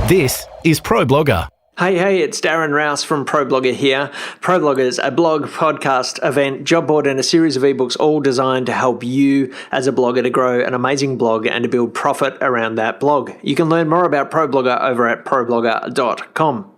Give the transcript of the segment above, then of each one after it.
This is ProBlogger. Hey, it's Darren Rouse from ProBlogger here. ProBlogger is a blog, podcast, event, job board, and a series of ebooks all designed to help you as a blogger to grow an amazing blog and to build profit around that blog. You can learn more about ProBlogger over at ProBlogger.com.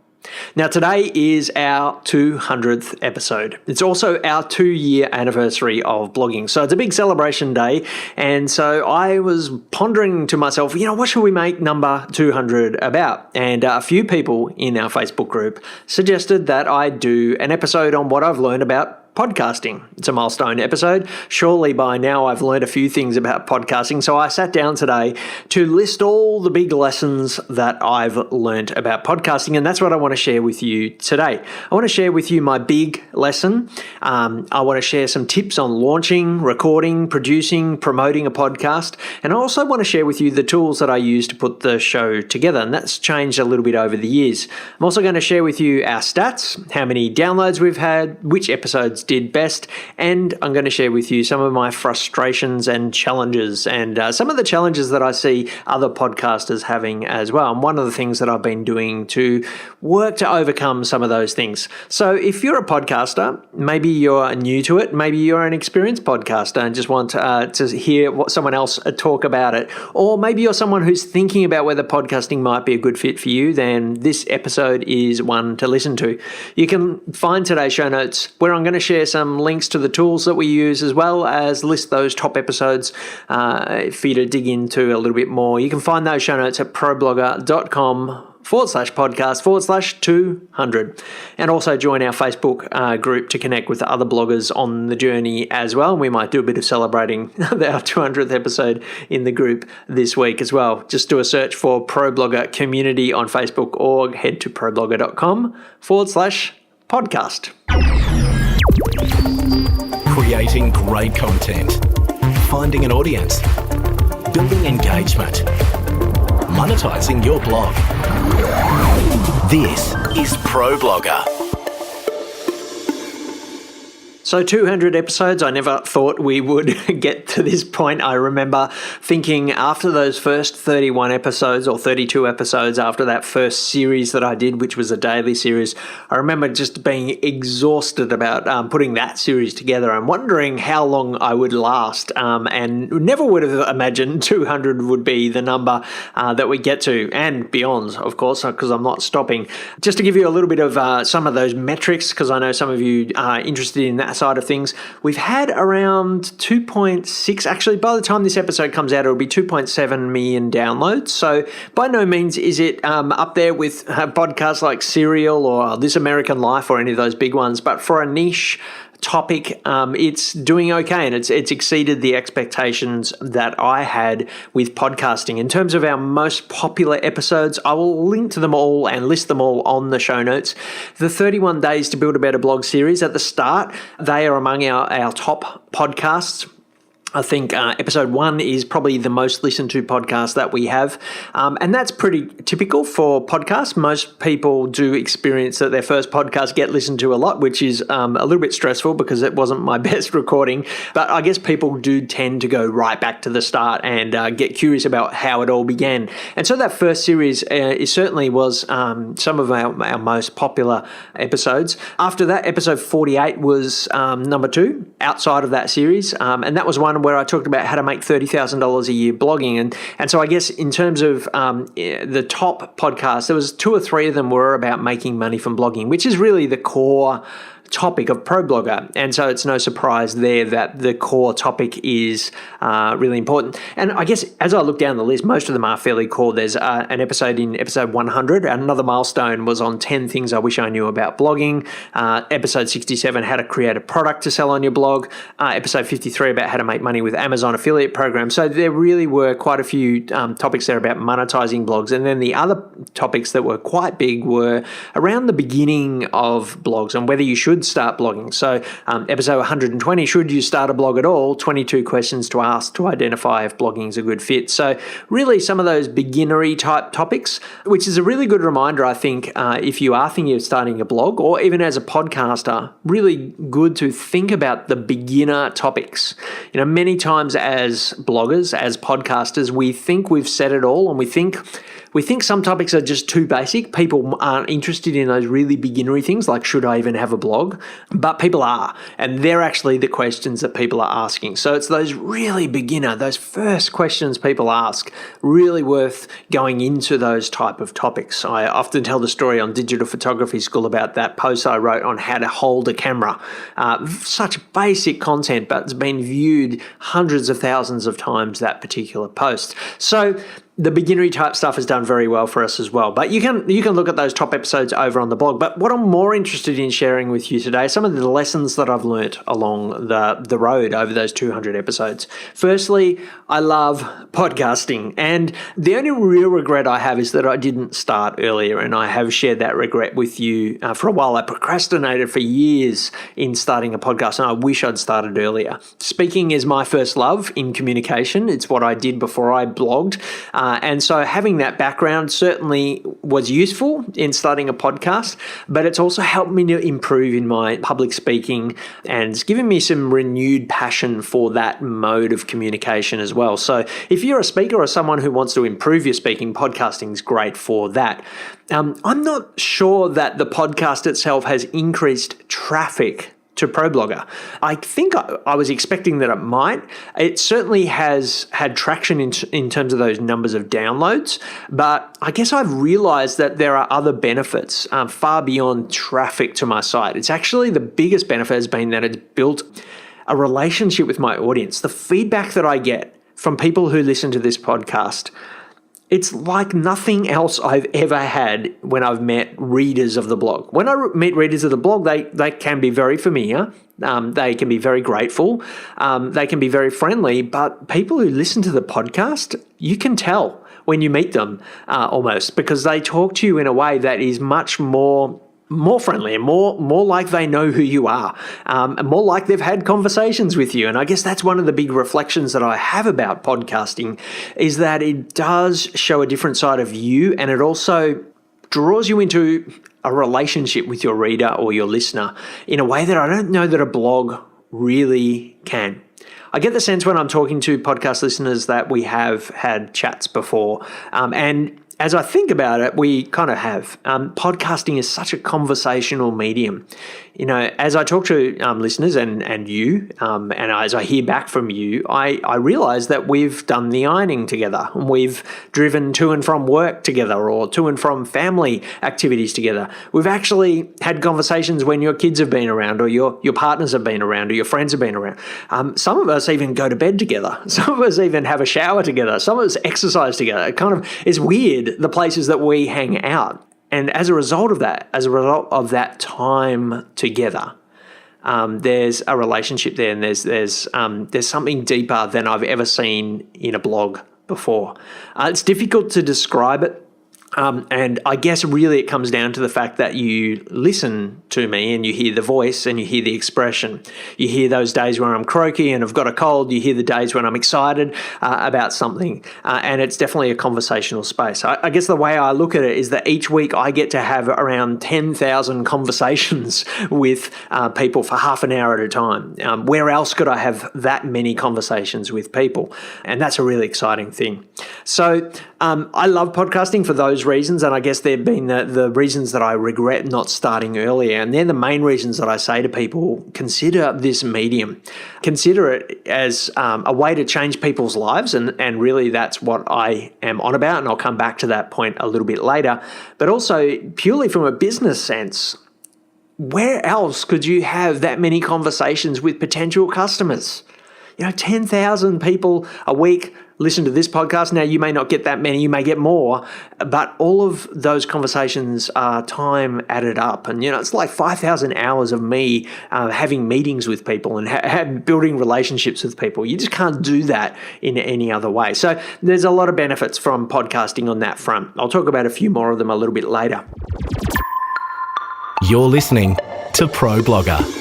Now, today is our 200th episode. It's also our 2-year anniversary of blogging. So it's a big celebration day. And so I was pondering to myself, what should we make number 200 about? And a few people in our Facebook group suggested that I do an episode on what I've learned about podcasting. It's a milestone episode. Surely by now I've learned a few things about podcasting. So I sat down today to list all the big lessons that I've learned about podcasting. And that's what I want to share with you today. I want to share with you my big lesson. I want to share some tips on launching, recording, producing, promoting a podcast. And I also want to share with you the tools that I use to put the show together. And that's changed a little bit over the years. I'm also going to share with you our stats, how many downloads we've had, which episodes did best, and I'm going to share with you some of my frustrations and challenges and some of the challenges that I see other podcasters having as well. And one of the things that I've been doing to work to overcome some of those things. So if you're a podcaster, maybe you're new to it, maybe you're an experienced podcaster and just want to hear what someone else talk about it, or maybe you're someone who's thinking about whether podcasting might be a good fit for you, then this episode is one to listen to. You can find today's show notes where I'm going to share some links to the tools that we use, as well as list those top episodes for you to dig into a little bit more. You can find those show notes at problogger.com/podcast/200, and also join our Facebook group to connect with other bloggers on the journey as well. We might do a bit of celebrating our 200th episode in the group this week as well. Just do a search for ProBlogger Community on Facebook or head to problogger.com/podcast. Creating great content, finding an audience, building engagement, monetizing your blog. This is ProBlogger. So 200 episodes, I never thought we would get to this point. I remember thinking after those first 31 episodes or 32 episodes after that first series that I did, which was a daily series, I remember just being exhausted about putting that series together and wondering how long I would last, and never would have imagined 200 would be the number that we get to, and beyond, of course, because I'm not stopping. Just to give you a little bit of some of those metrics, because I know some of you are interested in that side of things. We've had around 2.6, actually by the time this episode comes out, it'll be 2.7 million downloads. So by no means is it up there with podcasts like Serial or This American Life or any of those big ones, but for a niche topic, it's doing okay, and it's exceeded the expectations that I had with podcasting. In terms of our most popular episodes, I will link to them all and list them all on the show notes. The 31 Days to Build a Better Blog series at the start, they are among our top podcasts. I think episode 1 is probably the most listened to podcast that we have. And that's pretty typical for podcasts. Most people do experience that their first podcast get listened to a lot, which is a little bit stressful because it wasn't my best recording. But I guess people do tend to go right back to the start and get curious about how it all began. And so that first series certainly was some of our most popular episodes. After that, episode 48 was number 2 outside of that series. And that was one where I talked about how to make $30,000 a year blogging. And so I guess in terms of the top podcasts, there was 2 or 3 of them were about making money from blogging, which is really the core topic of ProBlogger. And so it's no surprise there that the core topic is really important. And I guess as I look down the list, most of them are fairly core. There's an episode in episode 100. Another milestone was on 10 things I wish I knew about blogging. Episode 67, how to create a product to sell on your blog. Episode 53 about how to make money with Amazon affiliate programs. So there really were quite a few topics there about monetizing blogs. And then the other topics that were quite big were around the beginning of blogs and whether you should start blogging. So episode 120, should you start a blog at all? 22 questions to ask to identify if blogging is a good fit. So really some of those beginnery type topics, which is a really good reminder, I think, if you are thinking of starting a blog or even as a podcaster, really good to think about the beginner topics. Many times as bloggers, as podcasters, we think we've said it all and we think We think some topics are just too basic. People aren't interested in those really beginnery things like, should I even have a blog? But people are, and they're actually the questions that people are asking. So it's those really beginner, those first questions people ask, really worth going into those type of topics. I often tell the story on Digital Photography School about that post I wrote on how to hold a camera. Such basic content, but it's been viewed hundreds of thousands of times, that particular post. So the beginnery type stuff has done very well for us as well. But you can look at those top episodes over on the blog. But what I'm more interested in sharing with you today, some of the lessons that I've learnt along the road over those 200 episodes. Firstly, I love podcasting. And the only real regret I have is that I didn't start earlier. And I have shared that regret with you for a while. I procrastinated for years in starting a podcast, and I wish I'd started earlier. Speaking is my first love in communication. It's what I did before I blogged. And so having that background certainly was useful in starting a podcast, but it's also helped me to improve in my public speaking, and it's given me some renewed passion for that mode of communication as well. So if you're a speaker or someone who wants to improve your speaking, podcasting is great for that. I'm not sure that the podcast itself has increased traffic to ProBlogger. I think I was expecting that it might. It certainly has had traction in terms of those numbers of downloads, but I guess I've realized that there are other benefits far beyond traffic to my site. It's actually the biggest benefit has been that it's built a relationship with my audience. The feedback that I get from people who listen to this podcast, it's like nothing else I've ever had when I've met readers of the blog. When I meet readers of the blog, they can be very familiar. They can be very grateful. They can be very friendly. But people who listen to the podcast, you can tell when you meet them almost, because they talk to you in a way that is much more friendly and more like they know who you are, and more like they've had conversations with you. And I guess that's one of the big reflections that I have about podcasting, is that it does show a different side of you, and it also draws you into a relationship with your reader or your listener in a way that I don't know that a blog really can. I get the sense when I'm talking to podcast listeners that we have had chats before, and as I think about it, we kind of have. Podcasting is such a conversational medium. You know, as I talk to listeners and you, and as I hear back from you, I realize that we've done the ironing together. We've driven to and from work together, or to and from family activities together. We've actually had conversations when your kids have been around, or your partners have been around, or your friends have been around. Some of us even go to bed together. Some of us even have a shower together. Some of us exercise together. It kind of is weird, the places that we hang out. And as a result of that time together, there's a relationship there, and there's something deeper than I've ever seen in a blog before. It's difficult to describe it. And I guess really it comes down to the fact that you listen to me and you hear the voice and you hear the expression. You hear those days when I'm croaky and I've got a cold. You hear the days when I'm excited about something. And it's definitely a conversational space. I guess the way I look at it is that each week I get to have around 10,000 conversations with people for half an hour at a time. Where else could I have that many conversations with people? And that's a really exciting thing. So I love podcasting for those reasons, and I guess they've been the reasons that I regret not starting earlier, and they're the main reasons that I say to people, consider this medium. Consider it as a way to change people's lives, and really that's what I am on about, and I'll come back to that point a little bit later. But also, purely from a business sense, where else could you have that many conversations with potential customers? 10,000 people a week listen to this podcast. Now, you may not get that many, you may get more, but all of those conversations are time added up. And, it's like 5,000 hours of me having meetings with people and building relationships with people. You just can't do that in any other way. So there's a lot of benefits from podcasting on that front. I'll talk about a few more of them a little bit later. You're listening to ProBlogger.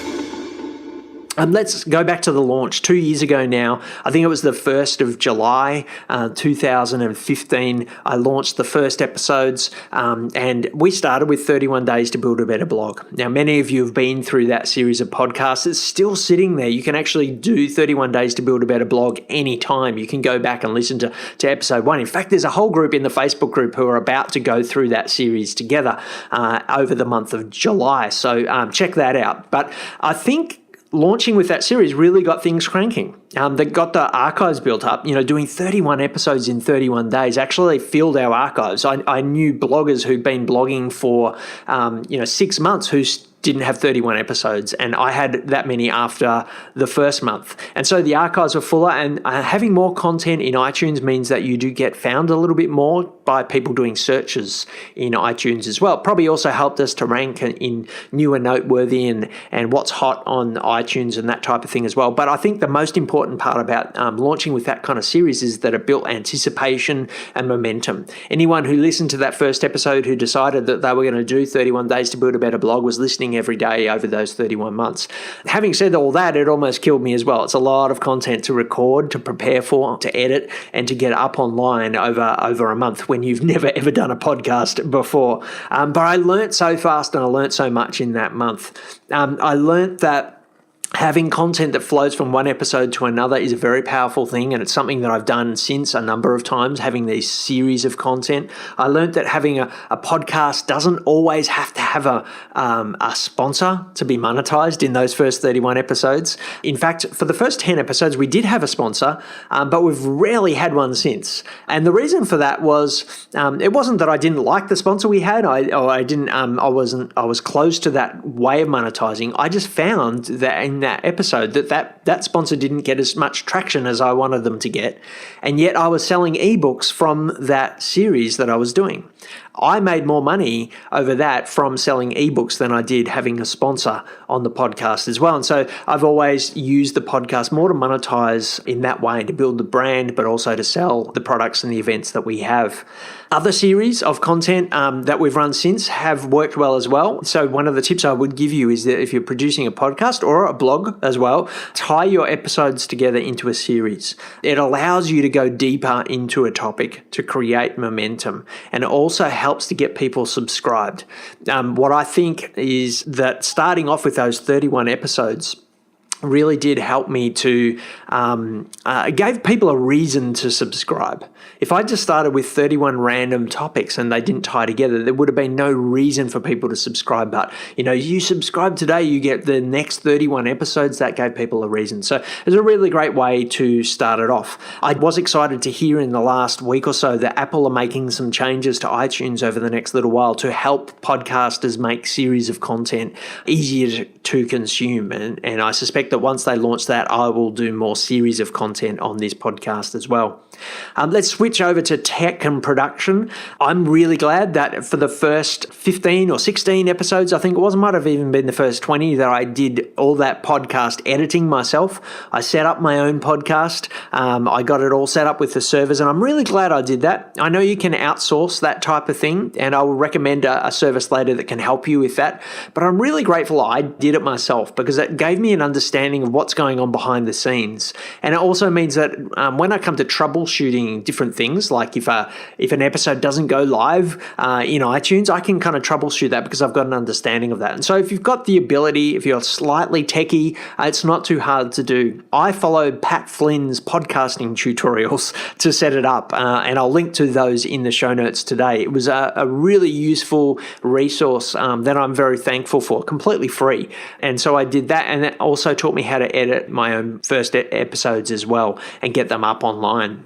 Let's go back to the launch 2 years ago now. I think it was the 1st of July 2015. I launched the first episodes and we started with 31 Days to Build a Better Blog. Now, many of you have been through that series of podcasts. It's still sitting there. You can actually do 31 Days to Build a Better Blog anytime. You can go back and listen to episode 1. In fact, there's a whole group in the Facebook group who are about to go through that series together over the month of July. So check that out. But I think launching with that series really got things cranking. They got the archives built up. Doing 31 episodes in 31 days actually filled our archives. I knew bloggers who'd been blogging for 6 months who didn't have 31 episodes, and I had that many after the first month. And so the archives were fuller, and having more content in iTunes means that you do get found a little bit more by people doing searches in iTunes as well. Probably also helped us to rank in new and noteworthy and what's hot on iTunes and that type of thing as well. But I think the most important part about launching with that kind of series is that it built anticipation and momentum. Anyone who listened to that first episode who decided that they were going to do 31 Days to Build a Better Blog was listening every day over those 31 months. Having said all that, it almost killed me as well. It's a lot of content to record, to prepare for, to edit, and to get up online over a month when you've never ever done a podcast before. But I learnt so fast and I learnt so much in that month. I learnt that having content that flows from one episode to another is a very powerful thing, and it's something that I've done since a number of times, having these series of content. I learned that having a podcast doesn't always have to have a sponsor to be monetized in those first 31 episodes. In fact, for the first 10 episodes, we did have a sponsor, but we've rarely had one since. And the reason for that was it wasn't that I didn't like the sponsor we had. I was close to that way of monetizing. I just found that in that episode that sponsor didn't get as much traction as I wanted them to get, and yet I was selling ebooks from that series that I was doing. I made more money over that from selling ebooks than I did having a sponsor on the podcast as well. And so I've always used the podcast more to monetize in that way, to build the brand, but also to sell the products and the events that we have. Other series of content that we've run since have worked well as well. So one of the tips I would give you is that if you're producing a podcast or a blog as well, tie your episodes together into a series. It allows you to go deeper into a topic to create momentum, and it also helps to get people subscribed. What I think is that starting off with those 31 episodes really did help me to gave people a reason to subscribe. If I just started with 31 random topics and they didn't tie together, there would have been no reason for people to subscribe. But, you subscribe today, you get the next 31 episodes. That gave people a reason. So it's a really great way to start it off. I was excited to hear in the last week or so that Apple are making some changes to iTunes over the next little while to help podcasters make series of content easier to consume. And I suspect that once they launch that, I will do more series of content on this podcast as well. Let's switch over to tech and production. I'm really glad that for the first 15 or 16 episodes, I think it was, might have even been the first 20, that I did all that podcast editing myself. I set up my own podcast. I got it all set up with the servers, and I'm really glad I did that. I know you can outsource that type of thing, and I will recommend a service later that can help you with that. But I'm really grateful I did it myself, because it gave me an understanding of what's going on behind the scenes. And it also means that when I come to troubleshooting different things, like if an episode doesn't go live in iTunes, I can kind of troubleshoot that because I've got an understanding of that. And so if you've got the ability, if you're slightly techie, it's not too hard to do. I followed Pat Flynn's podcasting tutorials to set it up, and I'll link to those in the show notes today. It was a really useful resource that I'm very thankful for, completely free. And so I did that, and it also taught me how to edit my own first episodes as well and get them up online.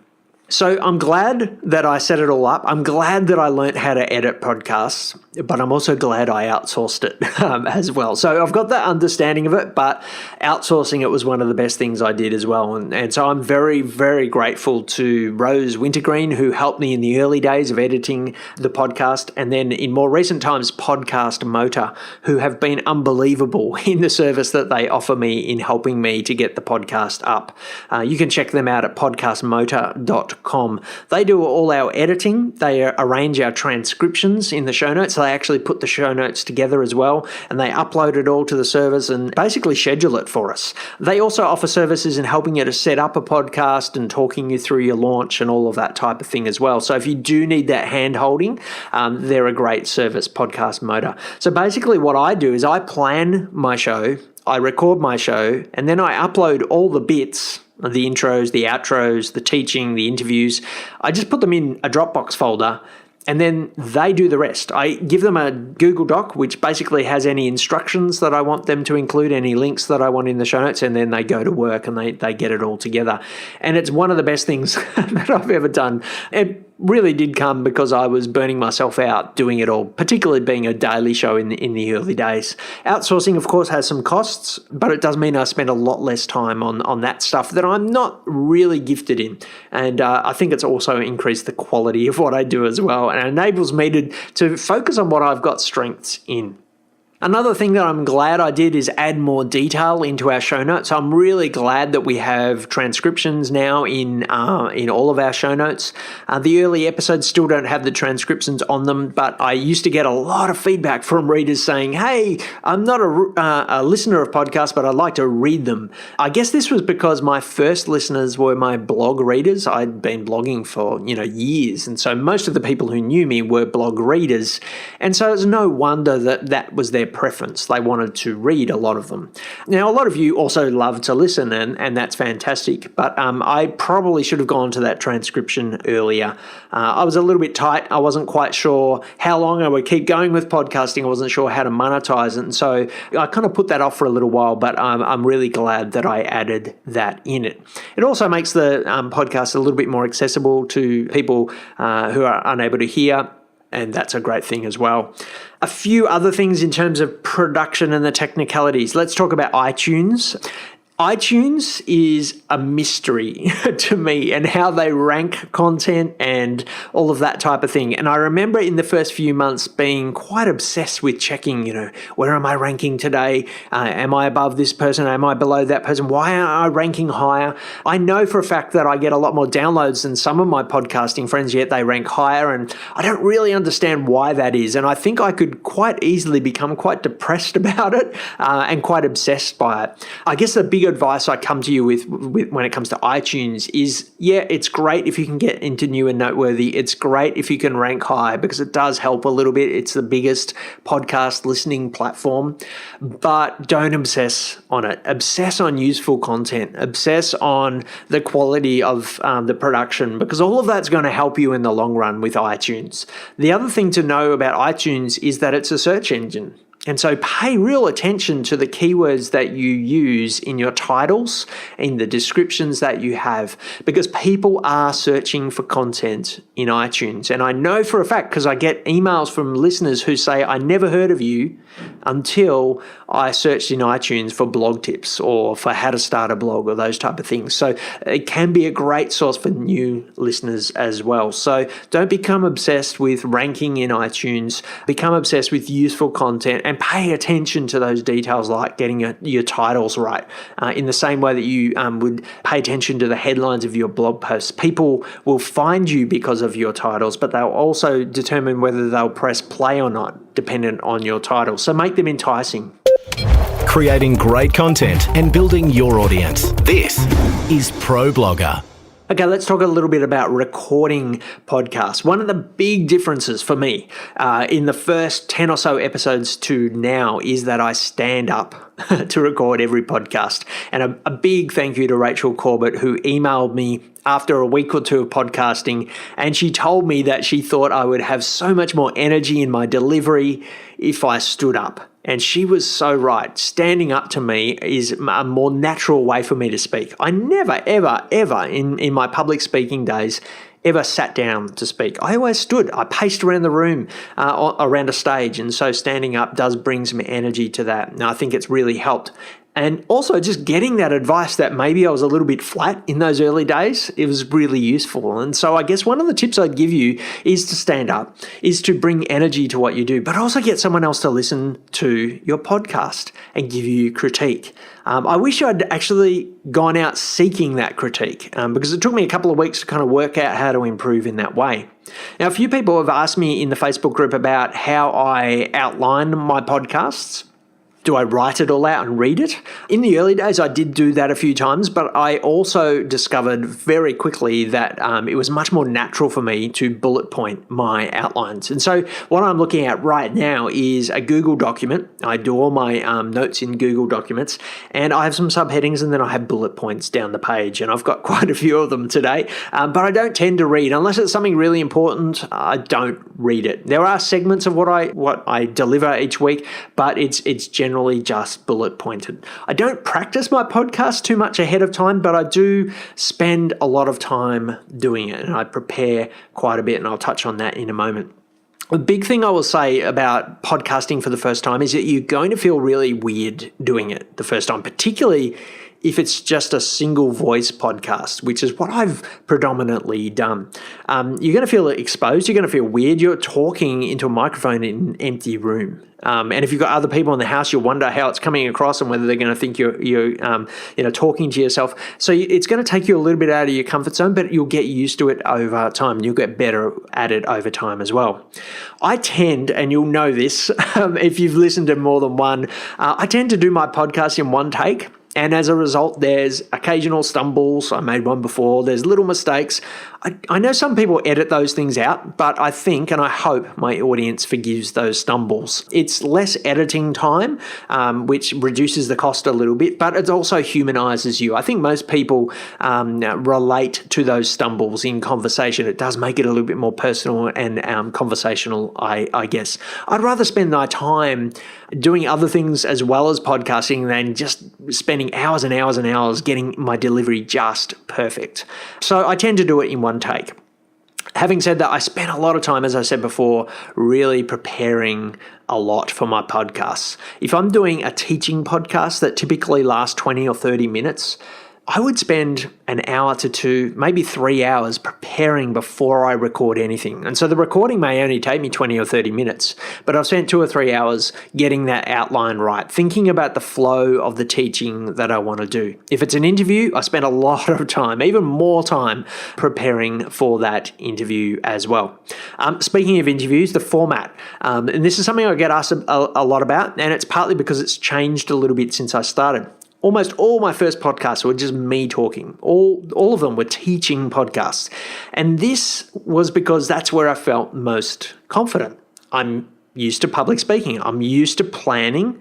So I'm glad that I set it all up. I'm glad that I learned how to edit podcasts, but I'm also glad I outsourced it as well. So I've got that understanding of it, but outsourcing it was one of the best things I did as well. And so I'm very, very grateful to Rose Wintergreen, who helped me in the early days of editing the podcast. And then in more recent times, Podcast Motor, who have been unbelievable in the service that they offer me in helping me to get the podcast up. You can check them out at podcastmotor.com. shownotes.com. They do all our editing. They arrange our transcriptions in the show notes. They actually put the show notes together as well, and they upload it all to the servers and basically schedule it for us. They also offer services in helping you to set up a podcast and talking you through your launch and all of that type of thing as well. So if you do need that hand-holding, they're a great service, Podcast Motor. So basically what I do is I plan my show, I record my show, and then I upload all the bits, the intros, the outros, the teaching, the interviews. I just put them in a Dropbox folder, and then they do the rest. I give them a Google Doc, which basically has any instructions that I want them to include, any links that I want in the show notes, and then they go to work and they get it all together. And it's one of the best things that I've ever done. It really did come because I was burning myself out doing it all, particularly being a daily show in the early days. Outsourcing, of course, has some costs, but it does mean I spend a lot less time on that stuff that I'm not really gifted in. And I think it's also increased the quality of what I do as well, and it enables me to focus on what I've got strengths in. Another thing that I'm glad I did is add more detail into our show notes. I'm really glad that we have transcriptions now in all of our show notes. The early episodes still don't have the transcriptions on them, but I used to get a lot of feedback from readers saying, "Hey, I'm not a listener of podcasts, but I'd like to read them." I guess this was because my first listeners were my blog readers. I'd been blogging for years, and so most of the people who knew me were blog readers, and so it's no wonder that was their preference. They wanted to read a lot of them. Now, a lot of you also love to listen, and that's fantastic, but I probably should have gone to that transcription earlier. I was a little bit tight. I wasn't quite sure how long I would keep going with podcasting. I wasn't sure how to monetize it, and so I kind of put that off for a little while, but I'm really glad that I added that in it. It also makes the podcast a little bit more accessible to people who are unable to hear, and that's a great thing as well. A few other things in terms of production and the technicalities. Let's talk about iTunes. iTunes is a mystery to me, and how they rank content and all of that type of thing. And I remember in the first few months being quite obsessed with checking, where am I ranking today? Am I above this person? Am I below that person? Why aren't I ranking higher? I know for a fact that I get a lot more downloads than some of my podcasting friends, yet they rank higher, and I don't really understand why that is. And I think I could quite easily become quite depressed about it and quite obsessed by it. I guess the big advice I come to you with when it comes to iTunes is, yeah, it's great if you can get into new and noteworthy. It's great if you can rank high, because it does help a little bit. It's the biggest podcast listening platform, but don't obsess on it. Obsess on useful content. Obsess on the quality of the production, because all of that's going to help you in the long run with iTunes. The other thing to know about iTunes is that it's a search engine. And so pay real attention to the keywords that you use in your titles, in the descriptions that you have, because people are searching for content in iTunes. And I know for a fact, because I get emails from listeners who say, I never heard of you until I searched in iTunes for blog tips or for how to start a blog or those type of things. So it can be a great source for new listeners as well. So don't become obsessed with ranking in iTunes. Become obsessed with useful content and pay attention to those details, like getting your titles right, in the same way that you would pay attention to the headlines of your blog posts. People will find you because of your titles, but they'll also determine whether they'll press play or not, dependent on your title. So make them enticing. Creating great content and building your audience. This is ProBlogger. Okay, let's talk a little bit about recording podcasts. One of the big differences for me in the first 10 or so episodes to now is that I stand up to record every podcast. And a big thank you to Rachel Corbett, who emailed me after a week or two of podcasting, and she told me that she thought I would have so much more energy in my delivery if I stood up. And she was so right. Standing up to me is a more natural way for me to speak. I never, ever, ever in my public speaking days ever sat down to speak. I always stood. I paced around the room, around a stage, and so standing up does bring some energy to that. And I think it's really helped And also just getting that advice that maybe I was a little bit flat in those early days, it was really useful. And so I guess one of the tips I'd give you is to stand up, is to bring energy to what you do, but also get someone else to listen to your podcast and give you critique. I wish I'd actually gone out seeking that critique because it took me a couple of weeks to kind of work out how to improve in that way. Now, a few people have asked me in the Facebook group about how I outline my podcasts. Do I write it all out and read it? In the early days, I did do that a few times, but I also discovered very quickly that it was much more natural for me to bullet point my outlines. And so what I'm looking at right now is a Google document. I do all my notes in Google Documents, and I have some subheadings, and then I have bullet points down the page, and I've got quite a few of them today. But I don't tend to read. Unless it's something really important, I don't read it. There are segments of what I deliver each week, but it's generally just bullet pointed. I don't practice my podcast too much ahead of time, but I do spend a lot of time doing it, and I prepare quite a bit, and I'll touch on that in a moment. The big thing I will say about podcasting for the first time is that you're going to feel really weird doing it the first time, particularly if it's just a single voice podcast, which is what I've predominantly done. You're going to feel exposed. You're going to feel weird. You're talking into a microphone in an empty room. And if you've got other people in the house, you'll wonder how it's coming across and whether they're going to think you're talking to yourself. So it's going to take you a little bit out of your comfort zone, but you'll get used to it over time. You'll get better at it over time as well. I tend, and you'll know this if you've listened to more than one, I tend to do my podcast in one take. And as a result, there's occasional stumbles. I made one before. There's little mistakes. I know some people edit those things out, but I think and I hope my audience forgives those stumbles. It's less editing time, which reduces the cost a little bit, but it also humanizes you. I think most people relate to those stumbles in conversation. It does make it a little bit more personal and conversational, I guess. I'd rather spend my time doing other things as well as podcasting than just spending hours and hours and hours getting my delivery just perfect. So I tend to do it in one take. Having said that, I spent a lot of time, as I said before, really preparing a lot for my podcasts. If I'm doing a teaching podcast that typically lasts 20 or 30 minutes, I would spend an hour to 2, maybe 3 hours preparing before I record anything. And so the recording may only take me 20 or 30 minutes, but I've spent 2 or 3 hours getting that outline right, thinking about the flow of the teaching that I want to do. If it's an interview, I spend a lot of time, even more time, preparing for that interview as well. Speaking of interviews, the format, and this is something I get asked a lot about, and it's partly because it's changed a little bit since I started. Almost all my first podcasts were just me talking. All of them were teaching podcasts. And this was because that's where I felt most confident. I'm used to public speaking. I'm used to planning,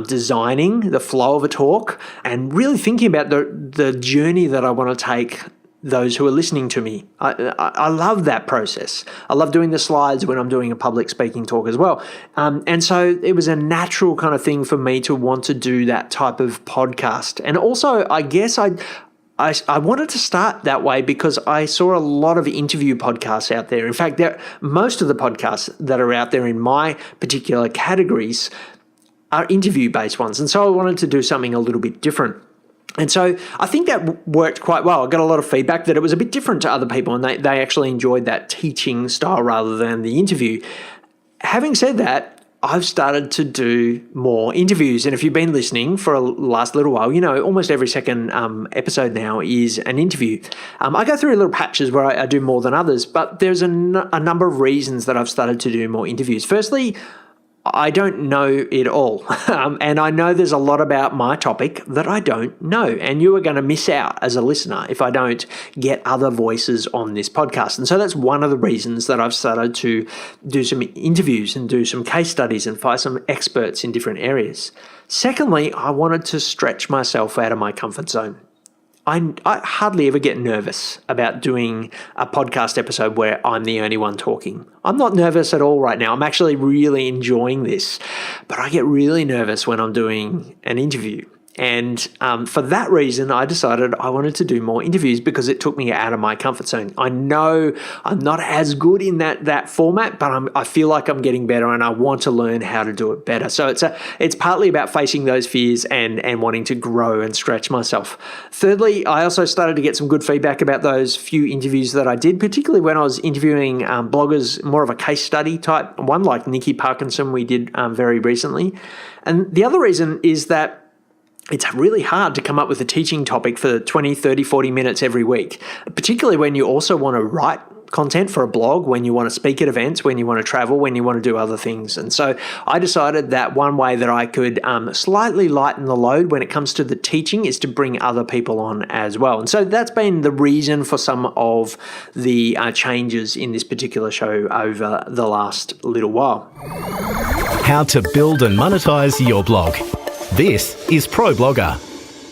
designing the flow of a talk, and really thinking about the journey that I want to take those who are listening to me. I love that process. I love doing the slides when I'm doing a public speaking talk as well. And so it was a natural kind of thing for me to want to do that type of podcast. And also, I guess I wanted to start that way because I saw a lot of interview podcasts out there. In fact, most of the podcasts that are out there in my particular categories are interview-based ones. And so I wanted to do something a little bit different. And so I think that worked quite well. I got a lot of feedback that it was a bit different to other people, and they actually enjoyed that teaching style rather than the interview. Having said that, I've started to do more interviews. And if you've been listening for the last little while, you know almost every second episode now is an interview. I go through little patches where I do more than others, but there's a number of reasons that I've started to do more interviews. Firstly, I don't know it all. And I know there's a lot about my topic that I don't know. And you are going to miss out as a listener if I don't get other voices on this podcast. And so that's one of the reasons that I've started to do some interviews and do some case studies and find some experts in different areas. Secondly, I wanted to stretch myself out of my comfort zone. I hardly ever get nervous about doing a podcast episode where I'm the only one talking. I'm not nervous at all right now. I'm actually really enjoying this. But I get really nervous when I'm doing an interview. And for that reason, I decided I wanted to do more interviews because it took me out of my comfort zone. I know I'm not as good in that format, but I feel like I'm getting better and I want to learn how to do it better. So it's partly about facing those fears and wanting to grow and stretch myself. Thirdly, I also started to get some good feedback about those few interviews that I did, particularly when I was interviewing bloggers, more of a case study type one, like Nikki Parkinson we did very recently. And the other reason is that it's really hard to come up with a teaching topic for 20, 30, 40 minutes every week, particularly when you also want to write content for a blog, when you want to speak at events, when you want to travel, when you want to do other things. And so I decided that one way that I could slightly lighten the load when it comes to the teaching is to bring other people on as well. And so that's been the reason for some of the changes in this particular show over the last little while. How to build and monetize your blog. This is Pro Blogger.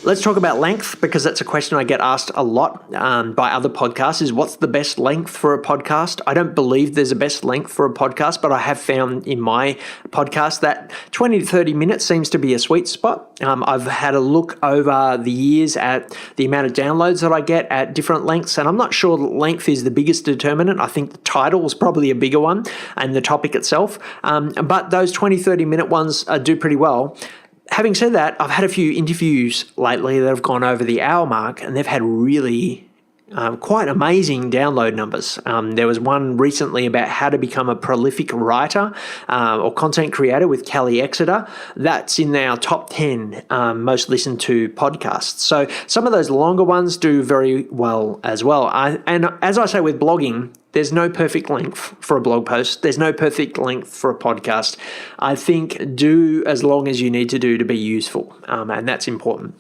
Let's talk about length, because that's a question I get asked a lot by other podcasts, is what's the best length for a podcast? I don't believe there's a best length for a podcast, but I have found in my podcast that 20 to 30 minutes seems to be a sweet spot. I've had a look over the years at the amount of downloads that I get at different lengths, and I'm not sure length is the biggest determinant. I think the title is probably a bigger one and the topic itself, but those 20, 30-minute ones do pretty well. Having said that, I've had a few interviews lately that have gone over the hour mark, and they've had really quite amazing download numbers. There was one recently about how to become a prolific writer or content creator with Kelly Exeter. That's in our top 10 most listened to podcasts. So some of those longer ones do very well as well. And as I say with blogging, there's no perfect length for a blog post. There's no perfect length for a podcast. I think do as long as you need to do to be useful, and that's important.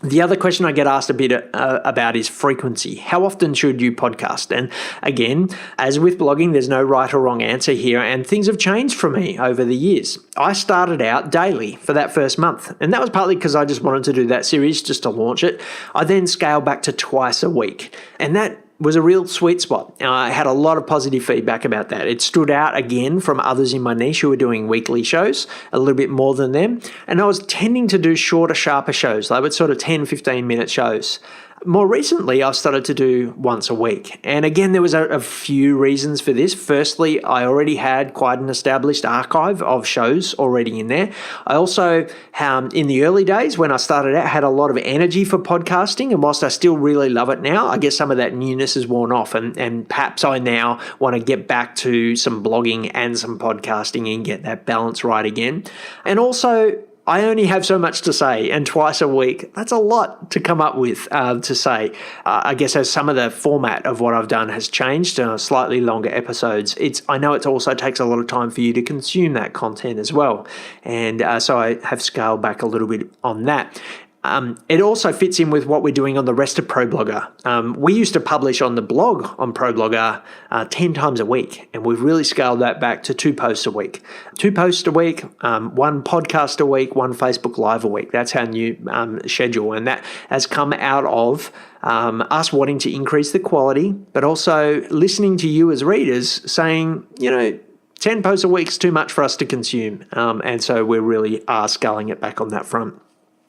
The other question I get asked a bit about is frequency. How often should you podcast? And again, as with blogging, there's no right or wrong answer here, and things have changed for me over the years. I started out daily for that first month, and that was partly because I just wanted to do that series just to launch it. I then scaled back to twice a week, and that was a real sweet spot. I had a lot of positive feedback about that. It stood out again from others in my niche who were doing weekly shows, a little bit more than them. And I was tending to do shorter, sharper shows, like sort of 10, 15-minute shows. More recently, I've started to do once a week. And again, there was a few reasons for this. Firstly, I already had quite an established archive of shows already in there. I also, in the early days when I started out, had a lot of energy for podcasting. And whilst I still really love it now, I guess some of that newness has worn off. And perhaps I now want to get back to some blogging and some podcasting and get that balance right again. And also, I only have so much to say, and twice a week, that's a lot to come up with to say. I guess as some of the format of what I've done has changed to slightly longer episodes, I know it also takes a lot of time for you to consume that content as well. And so I have scaled back a little bit on that. It also fits in with what we're doing on the rest of Pro Blogger. We used to publish on the blog on Pro Blogger 10 times a week, and we've really scaled that back to 2 posts a week. 2 posts a week, 1 podcast a week, 1 Facebook Live a week. That's our new schedule, and that has come out of us wanting to increase the quality, but also listening to you as readers saying, 10 posts a week is too much for us to consume, and so we really are scaling it back on that front.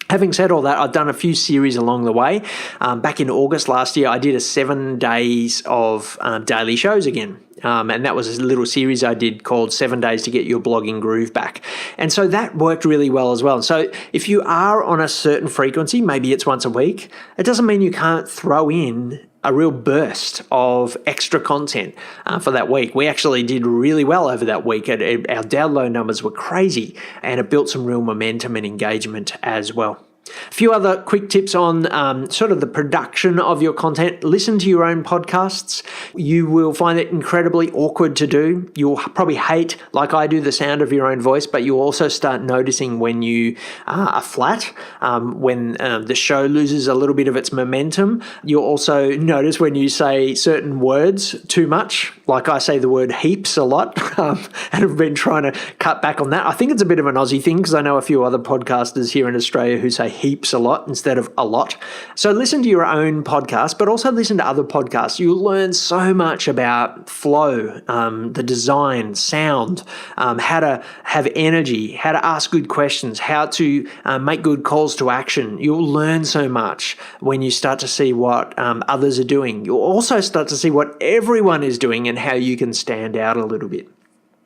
Having said all that, I've done a few series along the way. Back in August last year, I did a 7 days of daily shows again. And that was a little series I did called 7 Days to Get Your Blogging Groove Back. And so that worked really well as well. So if you are on a certain frequency, maybe it's once a week, it doesn't mean you can't throw in a real burst of extra content for that week. We actually did really well over that week. Our download numbers were crazy, and it built some real momentum and engagement as well. A few other quick tips on sort of the production of your content. Listen to your own podcasts. You will find it incredibly awkward to do. You'll probably hate, like I do, the sound of your own voice, but you'll also start noticing when you are flat, when the show loses a little bit of its momentum. You'll also notice when you say certain words too much, like I say the word heaps a lot, and have been trying to cut back on that. I think it's a bit of an Aussie thing because I know a few other podcasters here in Australia who say heaps a lot instead of a lot. So listen to your own podcast, but also listen to other podcasts. You'll learn so much about flow, the design, sound, how to have energy, how to ask good questions, how to make good calls to action. You'll learn so much when you start to see what others are doing. You'll also start to see what everyone is doing and how you can stand out a little bit.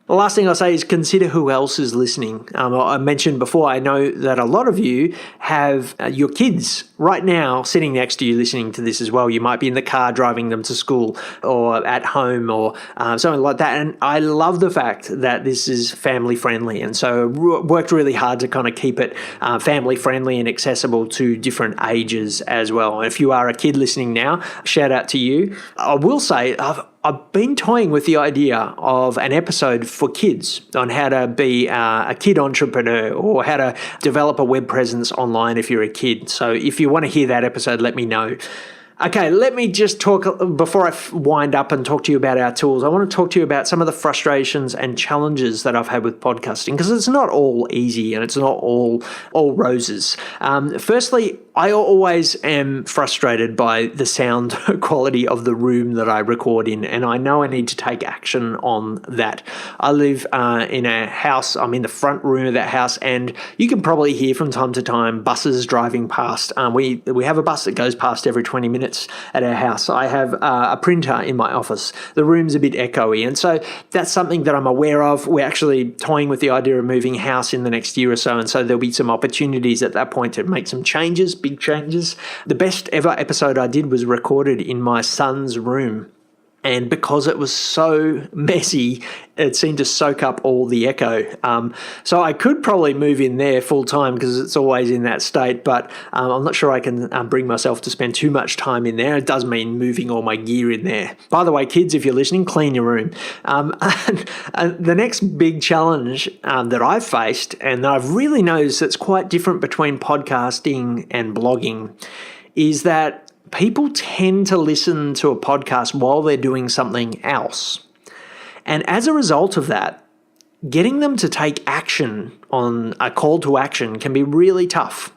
The last thing I'll say is consider who else is listening. I mentioned before, I know that a lot of you have your kids right now sitting next to you listening to this as well. You might be in the car driving them to school or at home or something like that. And I love the fact that this is family friendly. And so worked really hard to kind of keep it family friendly and accessible to different ages as well. And if you are a kid listening now, shout out to you. I will say I've been toying with the idea of an episode for kids on how to be a kid entrepreneur or how to develop a web presence online if you're a kid. So if you want to hear that episode, let me know. Okay, let me just talk, before I wind up and talk to you about our tools, I want to talk to you about some of the frustrations and challenges that I've had with podcasting, because it's not all easy and it's not all roses. Firstly, I always am frustrated by the sound quality of the room that I record in, and I know I need to take action on that. I live in a house, I'm in the front room of that house, and you can probably hear from time to time buses driving past. We have a bus that goes past every 20 minutes at our house. I have a printer in my office. The room's a bit echoey, and so that's something that I'm aware of. We're actually toying with the idea of moving house in the next year or so, and so there'll be some opportunities at that point to make some changes, big changes. The best ever episode I did was recorded in my son's room. And because it was so messy, it seemed to soak up all the echo. So I could probably move in there full time because it's always in that state, but I'm not sure I can bring myself to spend too much time in there. It does mean moving all my gear in there. By the way, kids, if you're listening, clean your room. And the next big challenge that I've faced, and that I've really noticed that's quite different between podcasting and blogging, is that people tend to listen to a podcast while they're doing something else. And as a result of that, getting them to take action on a call to action can be really tough.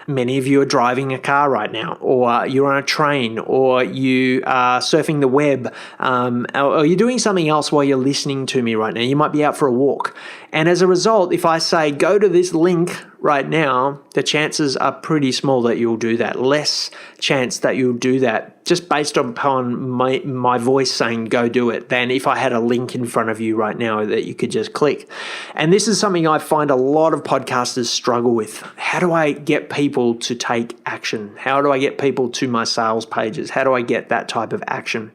Many of you are driving a car right now, or you're on a train, or you are surfing the web, or you're doing something else while you're listening to me right now. You might be out for a walk. And as a result, if I say, go to this link right now, the chances are pretty small that you'll do that. Less chance that you'll do that just based upon my voice saying go do it than if I had a link in front of you right now that you could just click. And this is something I find a lot of podcasters struggle with. How do I get people to take action? How do I get people to my sales pages? How do I get that type of action?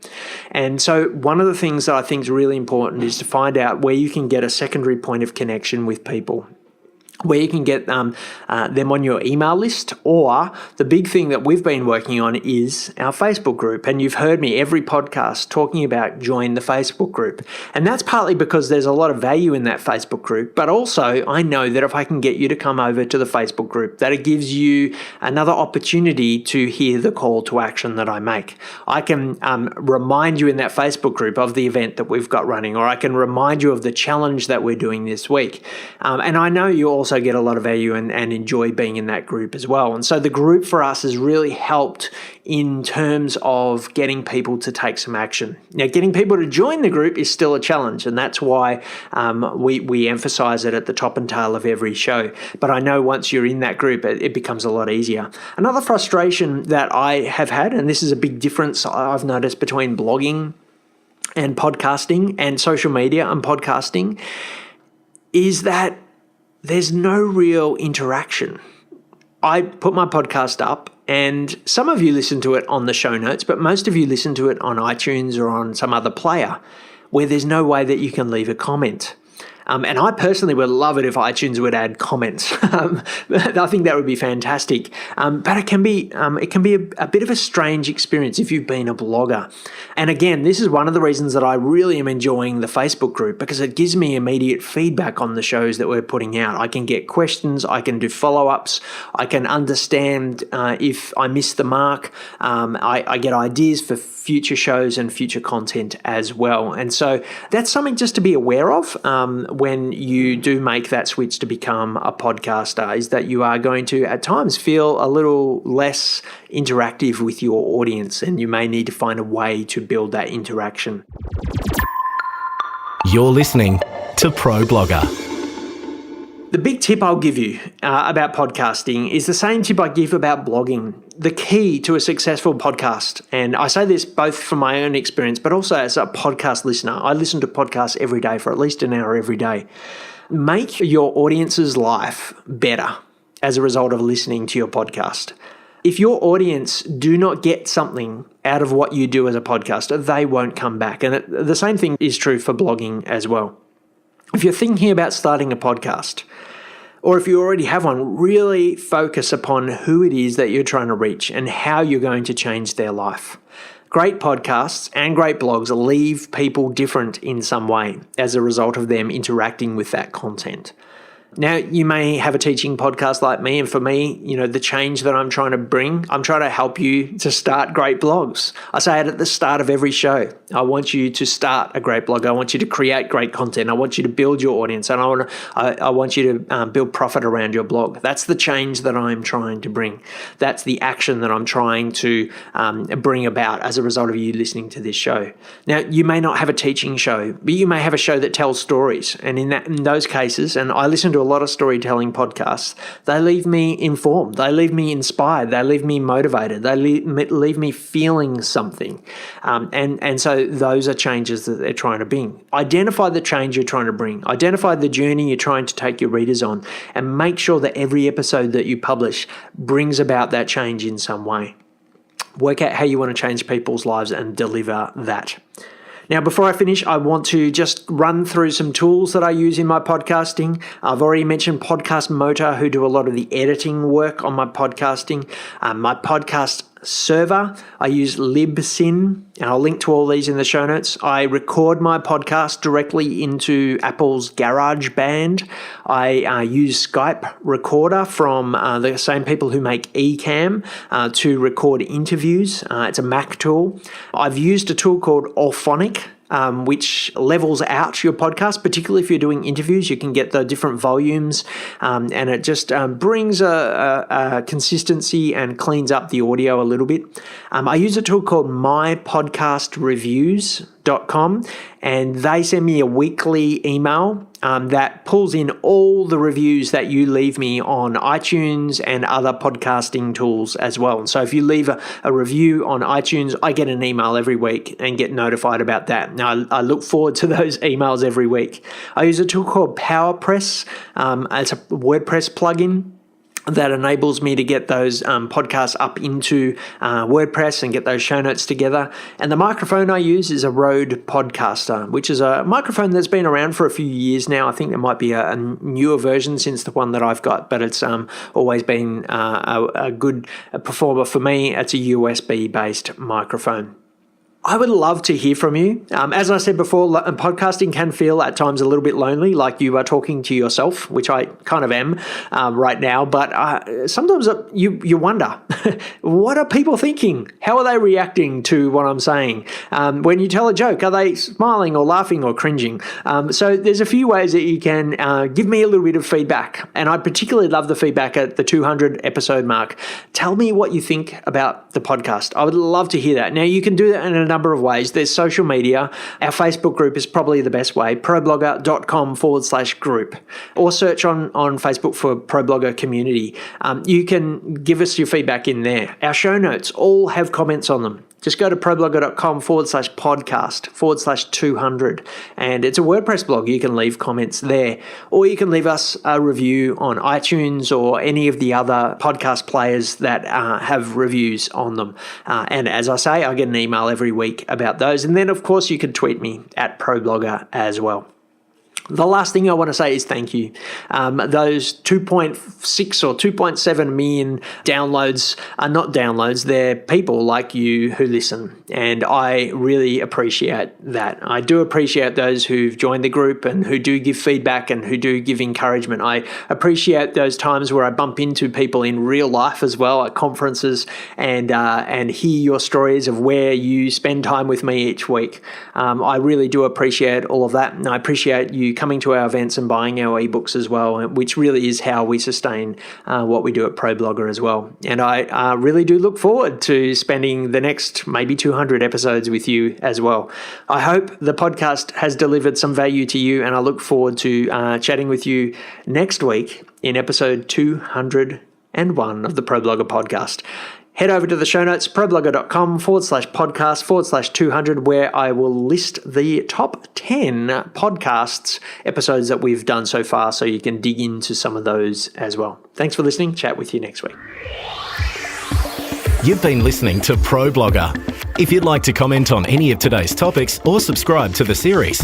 And so one of the things that I think is really important is to find out where you can get a secondary point of connection with people, where you can get them on your email list, or the big thing that we've been working on is our Facebook group. And you've heard me every podcast talking about join the Facebook group. And that's partly because there's a lot of value in that Facebook group, but also I know that if I can get you to come over to the Facebook group, that it gives you another opportunity to hear the call to action that I make. I can remind you in that Facebook group of the event that we've got running, or I can remind you of the challenge that we're doing this week. And I know you also get a lot of value and enjoy being in that group as well. And so the group for us has really helped in terms of getting people to take some action. Now, getting people to join the group is still a challenge, and that's why we emphasize it at the top and tail of every show. But I know once you're in that group, it becomes a lot easier. Another frustration that I have had, and this is a big difference I've noticed between blogging and podcasting and social media and podcasting, is that there's no real interaction. I put my podcast up, and some of you listen to it on the show notes, but most of you listen to it on iTunes or on some other player where there's no way that you can leave a comment. And I personally would love it if iTunes would add comments. I think that would be fantastic. But it can be a bit of a strange experience if you've been a blogger. And again, this is one of the reasons that I really am enjoying the Facebook group, because it gives me immediate feedback on the shows that we're putting out. I can get questions, I can do follow-ups, I can understand if I miss the mark. I get ideas for future shows and future content as well. And so that's something just to be aware of. when you do make that switch to become a podcaster is that you are going to, at times, feel a little less interactive with your audience, and you may need to find a way to build that interaction. You're listening to Pro Blogger. The big tip I'll give you about podcasting is the same tip I give about blogging. The key to a successful podcast, and I say this both from my own experience, but also as a podcast listener. I listen to podcasts every day for at least an hour every day. Make your audience's life better as a result of listening to your podcast. If your audience do not get something out of what you do as a podcaster, they won't come back. And the same thing is true for blogging as well. If you're thinking about starting a podcast, or if you already have one, really focus upon who it is that you're trying to reach and how you're going to change their life. Great podcasts and great blogs leave people different in some way as a result of them interacting with that content. Now, you may have a teaching podcast like me, and for me, the change that I'm trying to bring, I'm trying to help you to start great blogs. I say it at the start of every show. I want you to start a great blog. I want you to create great content. I want you to build your audience, and I want you to build profit around your blog. That's the change that I'm trying to bring. That's the action that I'm trying to bring about as a result of you listening to this show. Now, you may not have a teaching show, but you may have a show that tells stories, and in those cases, and I listen to a lot of storytelling podcasts, they leave me informed, they leave me inspired, they leave me motivated, they leave me feeling something. And so those are changes that they're trying to bring. Identify the change you're trying to bring, identify the journey you're trying to take your readers on, and make sure that every episode that you publish brings about that change in some way. Work out how you want to change people's lives and deliver that. Now, before I finish, I want to just run through some tools that I use in my podcasting. I've already mentioned Podcast Motor, who do a lot of the editing work on my podcasting. My podcast server, I use Libsyn, and I'll link to all these in the show notes. I record my podcast directly into Apple's GarageBand. I use Skype Recorder from the same people who make Ecamm to record interviews. It's a Mac tool. I've used a tool called Auphonic, which levels out your podcast, particularly if you're doing interviews. You can get the different volumes, and it just brings a consistency and cleans up the audio a little bit. I use a tool called mypodcastreviews.com, and they send me a weekly email that pulls in all the reviews that you leave me on iTunes and other podcasting tools as well. And so if you leave a review on iTunes, I get an email every week and get notified about that. Now, I look forward to those emails every week. I use a tool called PowerPress. It's a WordPress plugin that enables me to get those podcasts up into WordPress and get those show notes together. And the microphone I use is a Rode Podcaster, which is a microphone that's been around for a few years now. I think there might be a newer version since the one that I've got, but it's always been a good performer for me. It's a USB-based microphone. I would love to hear from you. As I said before, podcasting can feel at times a little bit lonely, like you are talking to yourself, which I kind of am right now. But sometimes you wonder, what are people thinking? How are they reacting to what I'm saying? When you tell a joke, are they smiling or laughing or cringing? So there's a few ways that you can give me a little bit of feedback. And I particularly love the feedback at the 200 episode mark. Tell me what you think about the podcast. I would love to hear that. Now, you can do that in a number of ways. There's social media. Our Facebook group is probably the best way, problogger.com/group, or search on Facebook for ProBlogger Community. You can give us your feedback in there. Our show notes all have comments on them. Just go to problogger.com/podcast/200, and it's a WordPress blog. You can leave comments there, or you can leave us a review on iTunes or any of the other podcast players that have reviews on them. And as I say, I get an email every week about those. And then, of course, you can tweet me at ProBlogger as well. The last thing I want to say is thank you. Those 2.6 or 2.7 million downloads are not downloads. They're people like you who listen. And I really appreciate that. I do appreciate those who've joined the group and who do give feedback and who do give encouragement. I appreciate those times where I bump into people in real life as well at conferences and hear your stories of where you spend time with me each week. I really do appreciate all of that. And I appreciate you coming to our events and buying our ebooks as well, which really is how we sustain what we do at ProBlogger as well. And I really do look forward to spending the next maybe 200 episodes with you as well. I hope the podcast has delivered some value to you, and I look forward to chatting with you next week in episode 201 of the ProBlogger podcast. Head over to the show notes, problogger.com/podcast/200, where I will list the top 10 podcasts episodes that we've done so far, so you can dig into some of those as well. Thanks for listening. Chat with you next week. You've been listening to ProBlogger. If you'd like to comment on any of today's topics or subscribe to the series,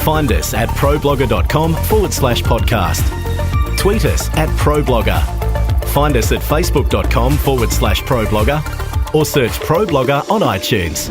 find us at problogger.com/podcast. Tweet us at ProBlogger. Find us at facebook.com/ProBlogger or search ProBlogger on iTunes.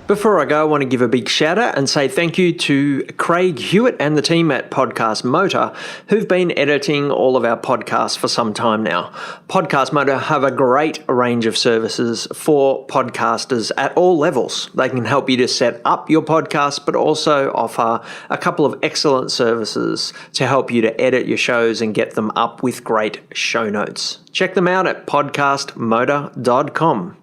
Before I go, I want to give a big shout out and say thank you to Craig Hewitt and the team at Podcast Motor, who've been editing all of our podcasts for some time now. Podcast Motor have a great range of services for podcasters at all levels. They can help you to set up your podcast, but also offer a couple of excellent services to help you to edit your shows and get them up with great show notes. Check them out at podcastmotor.com.